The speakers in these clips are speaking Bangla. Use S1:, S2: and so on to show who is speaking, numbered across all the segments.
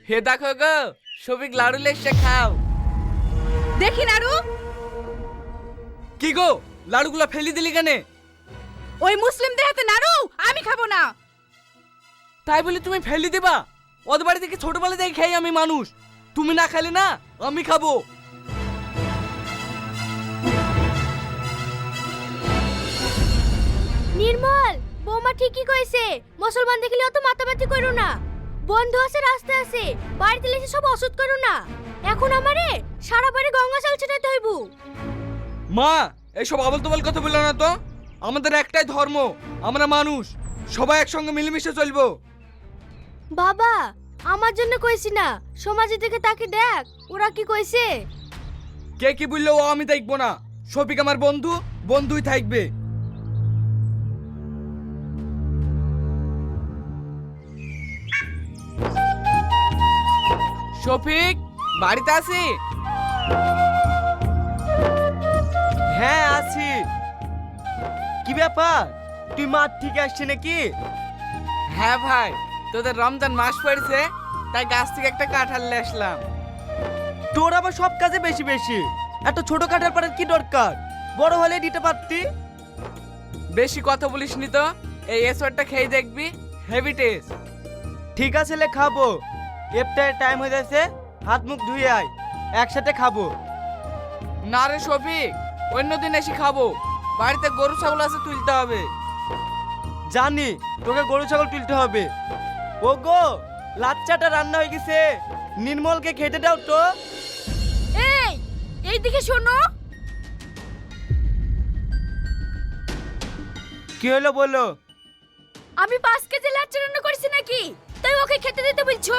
S1: হে দেখো গো, সবিক লাড়ু লেসে খাও।
S2: দেখি নাড়ু।
S1: কি গো, লাড়ুগুলো ফেলি দিলি কেনে?
S2: ওই মুসলিমদের হাতে নাড়ু আমি খাবো না।
S1: তাই বলে তুমি ফেলি দিবা? ওদের বাড়ি থেকে ছোটবেলা থেকে খাই আমি মানুষ, তুমি না খেলে না আমি খাবো।
S3: নির্মল, বৌমা ঠিকই কইছে। মুসলমান দেখলে অত মাতামাতি করো না। বন্ধু আছে, রাস্তা আছে, বাড়িতে এসে সব অসুদ করো না। এখন আমারে সারা বাড়ি গঙ্গা জল ছিটাতে হইব।
S1: মা, এইসব আবল তবল কথা বললো না তো। আমাদের একটাই ধর্ম, আমরা মানুষ, সবাই একসঙ্গে মিলেমিশে চলবো।
S3: বাবা, আমার জন্য কইছি না, সমাজের দিকে তাকে দেখ, ওরা কি কইছে।
S1: কে কি বললো ও আমি দেখবো না। শফিক আমার বন্ধু, বন্ধুই থাকবে। শফিক, বাড়িতে আছি?
S4: হ্যাঁ আছি। কি ব্যাপার, তুই মাঠ থেকে আসছে নাকি?
S1: হ্যাঁ ভাই, তোদের রমজান মাস পড়ছে, তাই গাছ থেকে একটা কাঁঠাল নিয়ে আসলাম।
S4: তোর আবার সব কাজে বেশি বেশি। এত ছোট কাঠার পাড়ার কি দরকার? বড় হলে দিতে পারতি।
S1: বেশি কথা বলিস নি তো। এই এসরটা খেয়ে দেখবি, হেভি টেস্ট।
S4: ঠিক আছে লে, খাবো। ইফতারের টাইম হয়ে যাচ্ছে, হাত মুখ ধুয়ে আয়, একসাথে খাবো।
S1: না রে শফিক, অন্যদিন এসে খাবো। বাড়িতে গরু ছাগল আছে, তুলতে হবে।
S4: জানি তোকে গরু ছাগল তুলতে হবে। ও গো, লাচ্চাটা রান্না হয়ে গেছে, নির্মলকে খেতে দাও তো।
S2: এই, এইদিকে শোনো।
S4: কি হলো বলো?
S2: আমি 5 কেজি লাচ্ছা রান্না করেছি নাকি, তাই ওকে খেতে দিতে বলছো?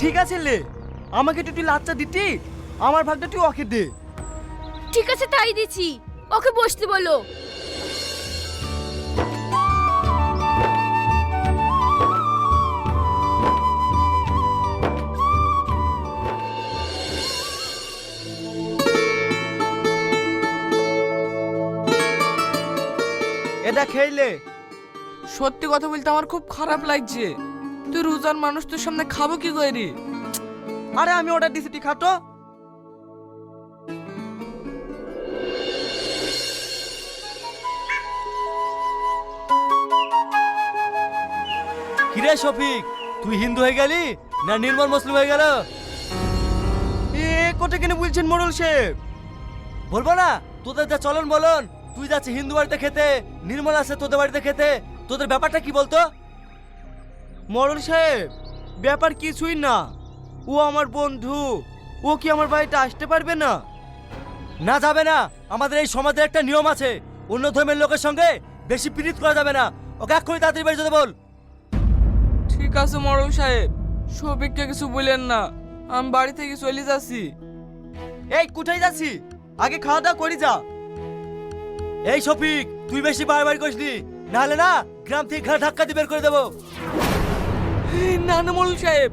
S4: ঠিক আছে লে, আমাকে একটু তুই লাচ্চা দিতি, আমার ভাগটা তুই ওকে দে।
S2: ঠিক আছে, তাই দিছি। ওকে বসতে বলো।
S4: এটা খেইলে।
S1: সত্যি কথা বলতে আমার খুব খারাপ লাগছে। তুই রোজার মানুষ, তোর সামনে খাবো কি করি?
S4: আরে আমি অর্ডার দিছি, তুই খাতো।
S5: কিরে শফিক, তুই হিন্দু হয়ে গেলি না নির্মল মুসলিম হয়ে গেল?
S4: এ কোটে কেন বলছেন মোড়ল সাহেব?
S5: বলবো না? তোদের যা চলন বলন, তুই যাচ্ছি হিন্দু বাড়িতে খেতে, নির্মল আছে তোদের বাড়িতে খেতে, তোদের ব্যাপারটা কি বলতো?
S4: মোড়ল সাহেব, ব্যাপার কিছুই না। ও আমার বন্ধু, ও কি আমার বাড়িতে আসতে পারবে না?
S5: না যাবে না, আমাদের এই সমাজের একটা নিয়ম আছে, অন্য ধর্মের লোকের সঙ্গে বেশি পীড়িত করা যাবে না। ওকে এক্ষুনি তাড়াতাড়ি বাড়ি যেতে বল।
S1: ঠিক আছে মরল সাহেব, শফিককে কিছু বলেন না, আমি বাড়ি থেকে চলে যাচ্ছি।
S4: এই কোথায় যাচ্ছি? আগে খাওয়া দাওয়া করি যা।
S5: এই শফিক, তুই বেশি বাড়াবাড়ি করিস নি, নাহলে না গ্রাম থেকে ঘাড় ধাক্কা দিয়ে বের করে দেবো।
S1: না না মরল সাহেব,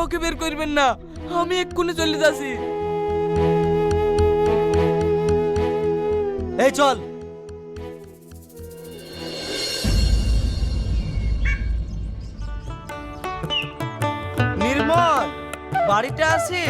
S1: ওকে বের করবেন না, আমি এক্ষুনি চলে যাচ্ছি।
S5: এই চল।
S4: নির্মল বাড়িতে আছি?